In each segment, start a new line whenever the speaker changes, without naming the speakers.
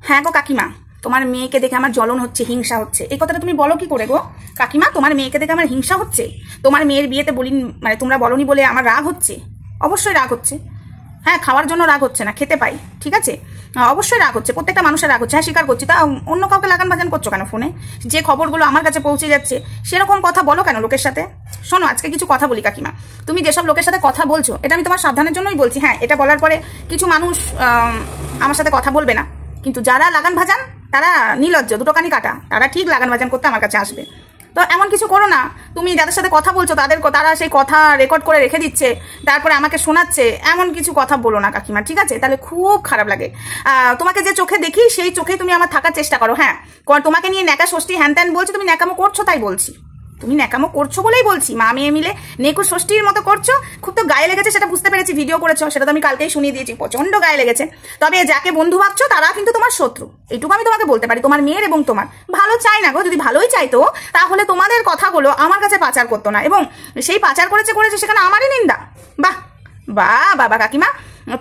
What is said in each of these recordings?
হ্যাঁ গো কাকিমা, তোমার মেয়েকে দেখে আমার জ্বলন হচ্ছে, হিংসা হচ্ছে। এই কথাটা তুমি বলো কি করে গো কাকিমা? তোমার মেয়েকে দেখে আমার হিংসা হচ্ছে? তোমার মেয়ের বিয়েতে বলি মানে তোমরা বলনি বলে আমার রাগ হচ্ছে? অবশ্যই রাগ হচ্ছে। হ্যাঁ, খাওয়ার জন্য রাগ হচ্ছে না, খেতে পাই, ঠিক আছে, অবশ্যই রাগ হচ্ছে, প্রত্যেকটা মানুষের রাগ হচ্ছে। হ্যাঁ, স্বীকার করছি। তা অন্য কাউকে লাগান বাজান করছো কেন ফোনে? যে খবরগুলো আমার কাছে পৌঁছে যাচ্ছে সেরকম কথা বলো কেন লোকের সাথে? শোনো, আজকে কিছু কথা বলি কাকিমা। তুমি যেসব লোকের সাথে কথা বলছো এটা আমি তোমার সাবধানের জন্যই বলছি। হ্যাঁ, এটা বলার পরে কিছু মানুষ আমার সাথে কথা বলবে না, কিন্তু যারা লাগান ভাজান তারা নির্লজ্জ, দুটো কানি কাটা, তারা ঠিক লাগান ভাজান করতে আমার কাছে আসবে। তো এমন কিছু করো না। তুমি যাদের সাথে কথা বলছো তারা সেই কথা রেকর্ড করে রেখে দিচ্ছে, তারপরে আমাকে শোনাচ্ছে। এমন কিছু কথা বলো না কাকিমা, ঠিক আছে? তাহলে খুব খারাপ লাগে। তোমাকে যে চোখে দেখি সেই চোখে তুমি আমার থাকার চেষ্টা করো। হ্যাঁ, তোমাকে নিয়ে ন্যাকা ষষ্ঠী হ্যান ত্যান বলছো, তুমি ন্যাকামো করছো তাই বলছি। তুমি ন্যাকামো করছো বলেই বলছি, মা মেয়ে মিলে নেকু ষষ্ঠীর মতো করছো। খুব তো গায়ে লেগেছে, সেটা বুঝতে পেরেছি। ভিডিও করেছো, সেটা তো আমি কালকেই শুনিয়ে দিয়েছি, প্রচন্ড গায়ে লেগেছে। তবে যাকে বন্ধু ভাবছো তারা কিন্তু তোমার শত্রু, এইটুকু আমি তোমাকে বলতে পারি। তোমার মেয়ের এবং তোমার ভালো চাই না গো। যদি ভালোই চাইতো তাহলে তোমাদের কথাগুলো আমার কাছে পাচার করতো না, এবং সেই পাচার করেছে সেখানে আমারই নিন্দা। বাহ বাহ বাবা কাকিমা।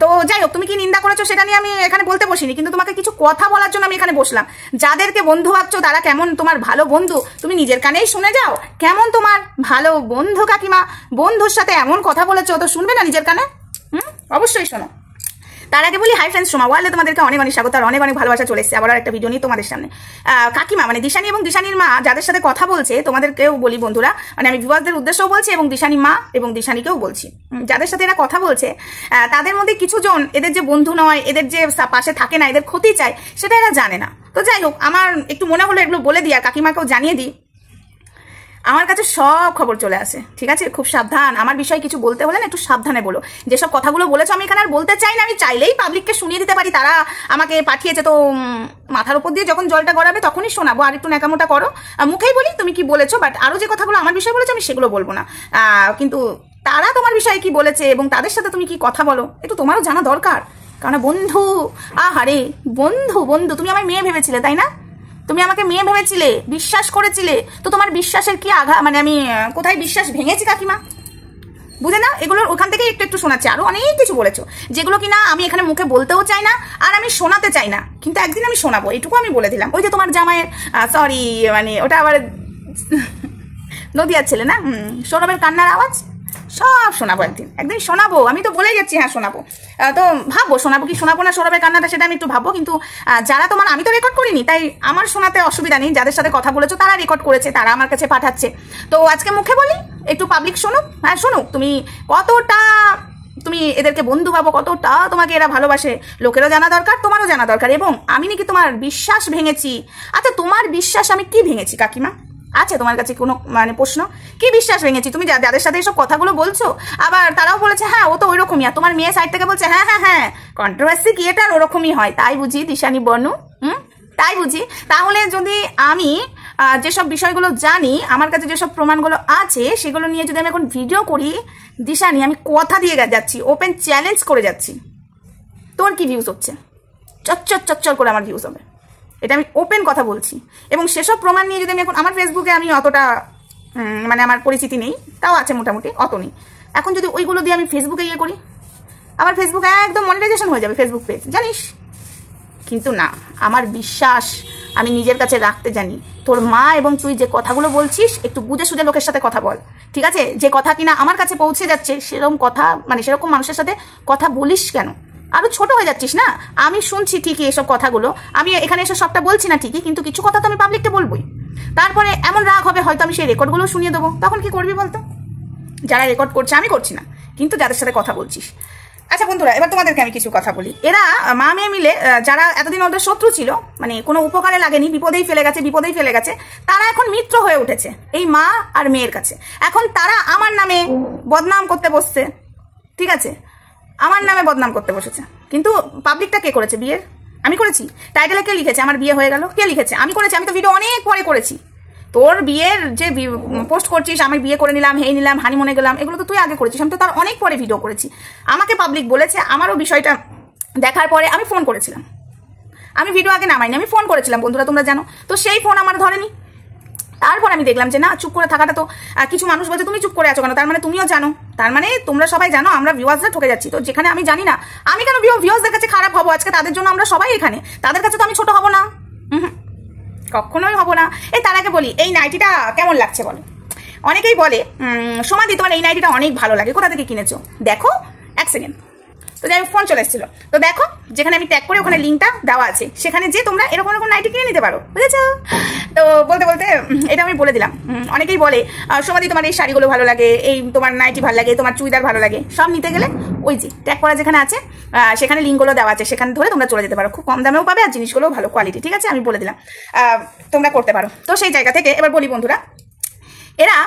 তো যাই হোক, তুমি কি নিন্দা করেছো সেটা নিয়ে আমি এখানে বলতে বসিনি, কিন্তু তোমাকে কিছু কথা বলার জন্য আমি এখানে বসলাম। যাদেরকে বন্ধু ভাবছো তারা কেমন তোমার ভালো বন্ধু তুমি নিজের কানেই শুনে যাও। কেমন তোমার ভালো বন্ধু কাকিমা, বন্ধুর সাথে এমন কথা বলেছো তো শুনবে না নিজের কানে? অবশ্যই শোনো। তার আগে বলি, হাই ফ্রেন্ডস, সোমা ওয়ার্ল্ডে তোমাদেরকে অনেক অনেক স্বাগত আর অনেক অনেক ভালোবাসা চলে এসেছে আবার একটা ভিডিও নিয়ে তোমাদের সামনে। কাকিমা মানে দিশানি এবং দিশানির মা যাদের সাথে কথা বলছে, তোমাদেরকেও বলি বন্ধুরা, মানে আমি ভিউয়ারদের উদ্দেশ্যেও বলছি এবং দিশানি মা এবং দিশানিকেও বলছি, যাদের সাথে এরা কথা বলছে তাদের মধ্যে কিছু জন এদের যে বন্ধু নয়, এদের যে পাশে থাকে না, এদের ক্ষতি চায়, সেটা এরা জানে না। তো যাই হোক, আমার একটু মনে হলো এগুলো বলে দিই আর কাকিমাকেও জানিয়ে দিই। আমার কাছে সব খবর চলে আসে, ঠিক আছে? খুব সাবধান। আমার বিষয়ে কিছু বলতে হলে না একটু সাবধানে বলো। যেসব কথাগুলো বলেছো আমি এখানে আর বলতে চাই না, আমি চাইলেই পাবলিককে শুনিয়ে দিতে পারি। তারা আমাকে পাঠিয়েছে, তো মাথার উপর দিয়ে যখন জলটা গড়াবে তখনই শোনাবো। আর একটু ন্যাকামোটা করো, মুখেই বলি তুমি কি বলেছো, বাট আরো যে কথাগুলো আমার বিষয়ে বলেছো আমি সেগুলো বলবো না। কিন্তু তারা তোমার বিষয়ে কি বলেছে এবং তাদের সাথে তুমি কি কথা বলো একটু তোমারও জানা দরকার। কারণ বন্ধু, আহারে বন্ধু বন্ধু, তুমি আমার মেয়ে ভেবেছিলে তাই না? তুমি আমাকে মেয়ে ভেবেছিলে, বিশ্বাস করেছিলে, তো তোমার বিশ্বাসের কি আঘাত, মানে আমি কোথায় বিশ্বাস ভেঙেছি কাকিমা বুঝে না? এগুলোর ওখান থেকে একটু একটু শোনাচ্ছি। আরো অনেক কিছু বলেছো যেগুলো কিনা আমি এখানে মুখে বলতেও চাই না আর আমি শোনাতে চাই না, কিন্তু একদিন আমি শোনাবো, এটুকু আমি বলে দিলাম। ওই যে তোমার জামাইয়ের সরি মানে ওটা আবার নদিয়ার ছেলে না, সৌরভের কান্নার আওয়াজ সব শোনাবো, একদিন শোনাবো। আমি তো বলেই যাচ্ছি হ্যাঁ শোনাবো। তো ভাববো শোনাবো কি শোনাবো না সৌরভের কান্নাটা, সেটা আমি একটু ভাববো। কিন্তু যারা তোমার, আমি তো রেকর্ড করিনি তাই আমার শোনাতে অসুবিধা নেই। যাদের সাথে কথা বলেছো তারা রেকর্ড করেছে, তারা আমার কাছে পাঠাচ্ছে। তো আজকে মুখে বলি, একটু পাবলিক শুনুক। হ্যাঁ শুনুক, তুমি কতটা তুমি এদেরকে বন্ধু ভাবো, কতটা তোমাকে এরা ভালোবাসে, লোকেরও জানা দরকার, তোমারও জানা দরকার। এবং আমি নাকি তোমার বিশ্বাস ভেঙেছি। আচ্ছা, তোমার বিশ্বাস আমি কি ভেঙেছি কাকিমা? আছে তোমার কাছে কোনো মানে প্রশ্ন? কি বিশ্বাস ভেঙেছি? তুমি যাদের সাথে এসব কথাগুলো বলছো, আবার তারাও বলেছে হ্যাঁ ও তো ওইরকমই, আর তোমার মেয়ে সাইড থেকে বলছে হ্যাঁ হ্যাঁ হ্যাঁ কন্ট্রোভার্সি ক্রিয়েটার ওরকমই হয়, তাই বুঝি দিশানি বনু? তাই বুঝি? তাহলে যদি আমি যেসব বিষয়গুলো জানি, আমার কাছে যেসব প্রমাণগুলো আছে, সেগুলো নিয়ে যদি আমি এখন ভিডিও করি, দিশানি আমি কথা দিয়ে যাচ্ছি, ওপেন চ্যালেঞ্জ করে যাচ্ছি, তোর কি ভিউজ হচ্ছে? চচ্চর চচ্চর করে আমার ভিউজ হবে, এটা আমি ওপেন কথা বলছি। এবং সেসব প্রমাণ নিয়ে যদি আমি এখন, আমার ফেসবুকে আমি অতটা মানে আমার পরিচিতি নেই, তাও আছে মোটামুটি, অত নেই। এখন যদি ওইগুলো দিয়ে আমি ফেসবুকে ইয়ে করি, আমার ফেসবুক একদম মনিটাইজেশন হয়ে যাবে, ফেসবুক পেজ, জানিস? কিন্তু না, আমার বিশ্বাস আমি নিজের কাছে রাখতে জানি। তোর মা এবং তুই যে কথাগুলো বলছিস একটু বুঝে সুঝে লোকের সাথে কথা বল, ঠিক আছে? যে কথা কিনা আমার কাছে পৌঁছে যাচ্ছে সেরকম কথা, মানে সেরকম মানুষের সাথে কথা বলিস কেন? আরো ছোট হয়ে যাচ্ছিস না? আমি শুনছি ঠিকই এসব কথাগুলো, আমি এখানে এসে সবটা বলছি না ঠিকই, কিন্তু কিছু কথা তো আমি পাবলিককে বলবোই। তারপরে এমন রাগ হবে হয়তো আমি সেই রেকর্ডগুলো শুনিয়ে দেবো, তখন কি করবি বলতো? যারা রেকর্ড করছে, আমি করছি না, কিন্তু যাদের সাথে কথা বলছিস। আচ্ছা বন্ধুরা, এবার তোমাদেরকে আমি কিছু কথা বলি। এরা মা মেয়ে মিলে যারা এতদিন ওদের শত্রু ছিল, মানে কোনো উপকারে লাগেনি, বিপদেই ফেলে গেছে, তারা এখন মিত্র হয়ে উঠেছে এই মা আর মেয়ের কাছে। এখন তারা আমার নামে বদনাম করতে বসছে, ঠিক আছে? আমার নামে বদনাম করতে বসেছে। কিন্তু পাবলিকটা কে করেছে? বিয়ের আমি করেছি। টাইটেলে কে লিখেছে আমার বিয়ে হয়ে গেল? কে লিখেছে? আমি করেছি। আমি তো ভিডিও অনেক পরে করেছি। তোর বিয়ের যে পোস্ট করছিস, আমি বিয়ে করে নিলাম, হেই নিলাম, হানিমুনে গেলাম, এগুলো তো তুই আগে করেছিস, আমি তো তার অনেক পরে ভিডিও করেছি। আমাকে পাবলিক বলেছে, আমারও বিষয়টা দেখার পরে আমি ফোন করেছিলাম। আমি ভিডিও আগে নামাইনি, আমি ফোন করেছিলাম বন্ধুরা, তোমরা জানো তো। সেই ফোন আমার ধরেনি। তারপর আমি দেখলাম যে না, চুপ করে থাকাটা তো, কিছু মানুষ বলছে তুমি চুপ করে আছো কেন, তার মানে তুমিও জানো, তার মানে তোমরা সবাই জানো আমরা ভিউয়ার্সরা ঠকে যাচ্ছি। তো যেখানে আমি জানি না, আমি কেন ভিউয়ার্সদের কাছে খারাপ হবো? আজকে তাদের জন্য আমরা সবাই এখানে, তাদের কাছে তো আমি ছোট হব না, কখনোই হব না। এই তার আগে বলি, এই নাইটিটা কেমন লাগছে বলো? অনেকেই বলে সমাধি তোমার এই নাইটিটা অনেক ভালো লাগে, কোথা থেকে কিনেছো? দেখো এক সেকেন্ড। তো যাই হোক, ফোন চলে এসেছিল, তো দেখো যেখানে আমি ট্যাগ করে ওখানে লিঙ্কটা দেওয়া আছে, সেখানে যে তোমরা এরকম এরকম নাইটি কিনে নিতে পারো, বুঝেছো? তো বলতে বলতে এটা আমি বলে দিলাম। অনেকেই বলে সমাধি তোমার এই শাড়িগুলো ভালো লাগে, এই তোমার নাইটি ভালো লাগে, তোমার চুড়িদার ভালো লাগে, সব নিতে গেলে ওই যে ট্যাগ করা যেখানে আছে সেখানে লিঙ্কগুলো দেওয়া আছে, সেখানে ধরে তোমরা চলে যেতে পারো, খুব কম দামেও পাবে আর জিনিসগুলো ভালো কোয়ালিটি, ঠিক আছে? আমি বলে দিলাম, তোমরা করতে পারো। তো সেই জায়গা থেকে এবার বলি বন্ধুরা, এরা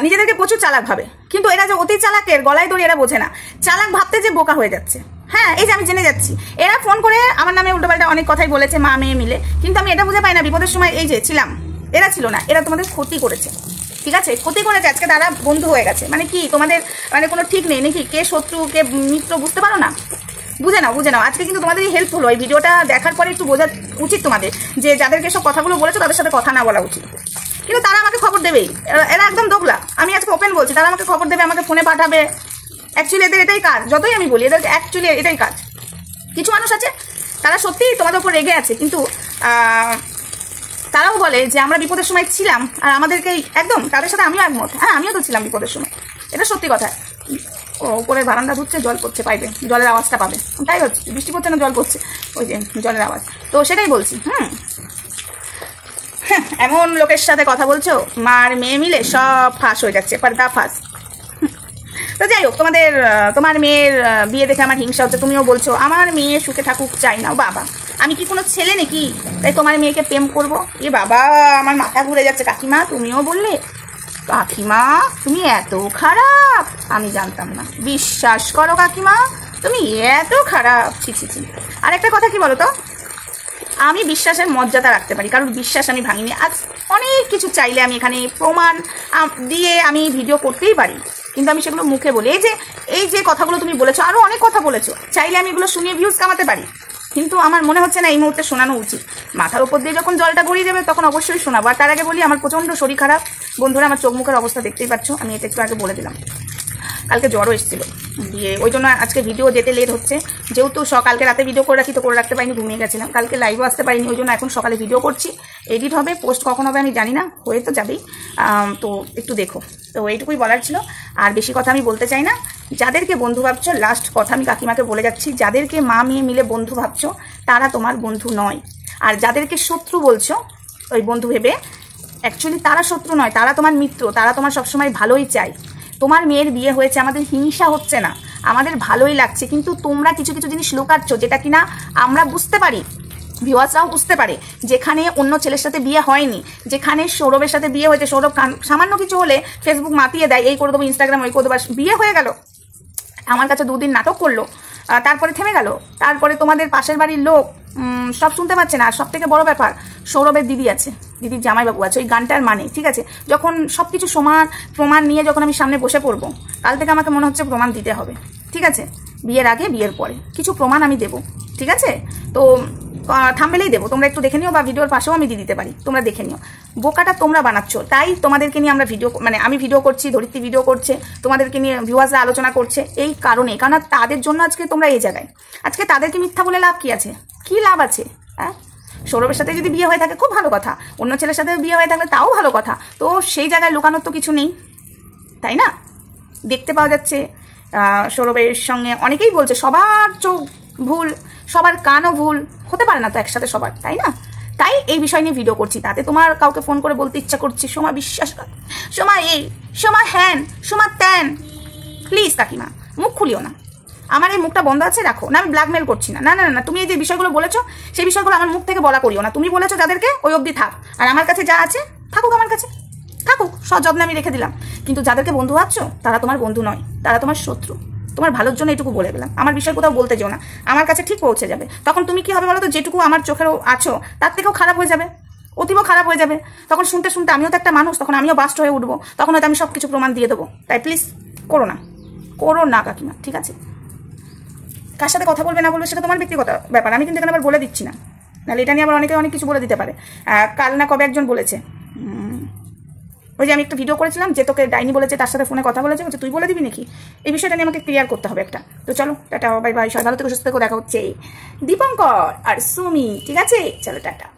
নিজেদেরকে প্রচুর চালাক ভাবে, কিন্তু এরা যে অতি চালাকের গলায় দড়ি এরা বোঝে না, চালাক ভাবতে যে বোকা হয়ে যাচ্ছে। হ্যাঁ, এই যে আমি জেনে যাচ্ছি, এরা ফোন করে আমার নামে উল্টোপাল্টা অনেক কথাই বলেছে মা মেয়ে মিলে, কিন্তু আমি এটা বুঝে পাই না বিপদের সময় এই যে ছিলাম, এরা ছিল না, এরা তোমাদের ক্ষতি করেছে, ঠিক আছে? ক্ষতি করেছে, আজকে তারা বন্ধু হয়ে গেছে। মানে কি তোমাদের মানে কোনো ঠিক নেই নাকি, কে শত্রু কে মিত্র বুঝতে পারো না? বুঝে নাও, বুঝে নাও। আজকে কিন্তু তোমাদের হেল্প হলো, এই ভিডিওটা দেখার পরে একটু বোঝা উচিত তোমাদের যে যাদেরকে সব কথাগুলো বলেছো তাদের সাথে কথা না বলা উচিত, কিন্তু তারা আমাকে খবর দেবেই, এরা একদম দোগলা। আমি আজকে ওপেন বলছি, তারা আমাকে খবর দেবে, আমাকে ফোনে পাঠাবে। অ্যাকচুয়ালি এদের এটাই কাজ, যতই আমি বলি এদের অ্যাকচুয়ালি এটাই কাজ। কিছু মানুষ আছে তারা সত্যিই তোমাদের উপর রেগে আছে, কিন্তু তারাও বলে যে আমরা বিপদের সময় ছিলাম আর আমাদেরকে একদম, তাদের সাথে আমিও একমত। হ্যাঁ, আমিও তো ছিলাম বিপদের সময়, এটা সত্যি কথা। ও উপরে বারান্দা ধুচ্ছে, জল পড়ছে পাইপে, জলের আওয়াজটা পাবে, তাই হচ্ছে, বৃষ্টি পড়ছে না জল পড়ছে, ওই যে জলের আওয়াজ। তো সেটাই বলছি। এমন লোকের সাথে কথা বলছো, মার মেয়ে মিলে সব ফাঁস হয়ে যাচ্ছে, পর্দা ফাঁস। তো যাই হোক, তোমার মেয়ের বিয়ে দেখে আমার হিংসা হচ্ছে, তুমিও বলছো আমার মেয়ে সুখে থাকুক চাই না। বাবা, আমি কি কোনো ছেলে নাকি তাই তোমার মেয়েকে প্রেম করবো? এ বাবা, আমার মাথা ঘুরে যাচ্ছে। কাকিমা তুমিও বললে, কাকিমা তুমি এত খারাপ, আমি জানতাম না, বিশ্বাস করো কাকিমা তুমি এত খারাপ, ছি ছি ছি। আর একটা কথা কি বলো তো, আমি বিশ্বাসের মর্যাদা রাখতে পারি, কারণ বিশ্বাস আমি ভাঙিনি। আজ অনেক কিছু চাইলে আমি এখানে প্রমাণ দিয়ে আমি ভিডিও করতেই পারি, কিন্তু আমি সেগুলো মুখে বলি। এই যে কথাগুলো তুমি বলেছো, আরো অনেক কথা বলেছো, চাইলে আমি এগুলো শুনিয়ে ভিউজ কামাতে পারি, কিন্তু আমার মনে হচ্ছে না এই মুহূর্তে শোনানো উচিত। মাথার উপর দিয়ে যখন জলটা গড়িয়ে যাবে তখন অবশ্যই শোনাবো। আর তার আগে বলি, আমার প্রচন্ড শরীর খারাপ বন্ধুরা, আমার চোখ মুখের অবস্থা দেখতেই পাচ্ছ, আমি এটা একটু আগে বলে দিলাম। কালকে জ্বরও এসেছিল দিয়ে, ওই জন্য আজকে ভিডিও যেতে লেট হচ্ছে। যেহেতু কালকে রাতে ভিডিও করে রাখি, তো করে রাখতে পারিনি, ঘুমিয়ে গেছিলাম। কালকে লাইভও আসতে পারিনি, ওই জন্য এখন সকালে ভিডিও করছি। এডিট হবে, পোস্ট কখন হবে আমি জানি না, হয়ে তো যাবেই, তো একটু দেখো। তো এইটুকুই বলার ছিল, আর বেশি কথা আমি বলতে চাই না। যাদেরকে বন্ধু ভাবছো, লাস্ট কথা আমি কাকিমাকে বলে যাচ্ছি, যাদেরকে মা মেয়ে মিলে বন্ধু ভাবছো তারা তোমার বন্ধু নয়। আর যাদেরকে শত্রু বলছো ওই বন্ধু ভেবে, অ্যাকচুয়ালি তারা শত্রু নয়, তারা তোমার মিত্র, তারা তোমার সবসময় ভালোই চায়। তোমার মেয়ের বিয়ে হয়েছে, আমাদের হিংসা হচ্ছে না, আমাদের ভালোই লাগছে, কিন্তু তোমরা কিছু কিছু জিনিস লুকাচ্ছ, যেটা কিনা আমরা বুঝতে পারি, ভিউয়ার্সরাও বুঝতে পারে। যেখানে অন্য ছেলের সাথে বিয়ে হয়নি, যেখানে সৌরভের সাথে বিয়ে হয়েছে, সৌরভ সামান্য কিছু হলে ফেসবুক মাতিয়ে দেয়, এই করে দেবো, ইনস্টাগ্রাম ওই করে দেবো, বিয়ে হয়ে গেল। আমার কাছে 2 দিন নাটক করলো, তারপরে থেমে গেল। তারপরে তোমাদের পাশের বাড়ির লোক সব শুনতে পাচ্ছে না। আর সব থেকে বড় ব্যাপার, সৌরভের দিদি আছে, দিদির জামাইবাবু আছে, ওই গানটার মানে, ঠিক আছে? যখন সব কিছু প্রমাণ নিয়ে যখন আমি সামনে বসে পড়বো, কাল থেকে আমাকে মনে হচ্ছে প্রমাণ দিতে হবে, ঠিক আছে? বিয়ের আগে বিয়ের পরে কিছু প্রমাণ আমি দেবো, ঠিক আছে? তো থাম্বনেলেই দেবো, তোমরা একটু দেখে নিও, বা ভিডিওর পাশেও আমি দিয়ে দিতে পারি, তোমরা দেখে নিও। বোকাটা তোমরা বানাচ্ছ, তাই তোমাদেরকে নিয়ে আমরা ভিডিও, মানে আমি ভিডিও করছি, ধরিত্রী ভিডিও করছে, তোমাদেরকে নিয়ে ভিউয়ার্সরা আলোচনা করছে, এই কারণে, কারণ তাদের জন্য আজকে তোমরা এই জায়গায়। আজকে তাদেরকে মিথ্যা বলে লাভ কি আছে? কি লাভ আছে? হ্যাঁ, সৌরভের সাথে যদি বিয়ে হয়ে থাকে খুব ভালো কথা, অন্য ছেলের সাথে বিয়ে হয়ে থাকলে তাও ভালো কথা। তো সেই জায়গায় লুকানোর তো কিছু নেই, তাই না? দেখতে পাওয়া যাচ্ছে সৌরভের সঙ্গে, অনেকেই বলছে সবার চোখ ভুল, সবার কানও ভুল, হতে পারে না তো একসাথে সবার, তাই না? তাই এই বিষয় নিয়ে ভিডিও করছি। তাতে তোমার কাউকে ফোন করে বলতে ইচ্ছা করছি, সোমা বিশ্বাস কর, সোমা এই, সোমা হ্যান, সোমা ত্যান। প্লিজ কাকিমা মুখ খুলিও না, আমার এই মুখটা বন্ধ আছে, রাখো না। আমি ব্ল্যাকমেল করছি না, না না না, তুমি এই যে বিষয়গুলো বলেছো সেই বিষয়গুলো আমার মুখ থেকে বলা করিও না। তুমি বলেছো যাদেরকে, ওই অবধি থাক, আর আমার কাছে যা আছে থাকুক, আমার কাছে থাকুক, সযত্নে আমি রেখে দিলাম। কিন্তু যাদেরকে বন্ধু ভাবছো তারা তোমার বন্ধু নয়, তারা তোমার শত্রু। তোমার ভালোর জন্য এটুকু বলে গেলাম, আমার বিষয় কোথাও বলতে যেও না, আমার কাছে ঠিক পৌঁছে যাবে। তখন তুমি কি হবে বলো তো, যেটুকু আমার চোখেও আছো তার থেকেও খারাপ হয়ে যাবে, অতীব খারাপ হয়ে যাবে। তখন শুনতে শুনতে আমিও তো একটা মানুষ, তখন আমিও বাস্ট হয়ে উঠবো, তখন হয়তো আমি সব কিছু প্রমাণ দিয়ে দেবো। তাই প্লিজ করো না, করো না কাকিমা, ঠিক আছে? কার সাথে কথা বলবে না বলবে সেটা তোমার ব্যক্তিগত ব্যাপার, আমি কিন্তু এখানে আবার বলে দিচ্ছি না, নাহলে এটা নিয়ে আবার অনেকে অনেক কিছু বলে দিতে পারে। কাল না কবে একজন বলেছে, ওই যে আমি একটা ভিডিও করেছিলাম যে তোকে ডাইনি বলেছে, তার সাথে ফোনে কথা বলেছে, বলছে তুই বলে দিবি নাকি? এই বিষয়টা নিয়ে আমাকে ক্লিয়ার করতে হবে একটা। তো চলো টাটা, বাই বাই, সবাই ভালো থেকে সুস্থ থেকে দেখা হচ্ছে দীপঙ্কর আর সুমি, ঠিক আছে? চলো টাটা।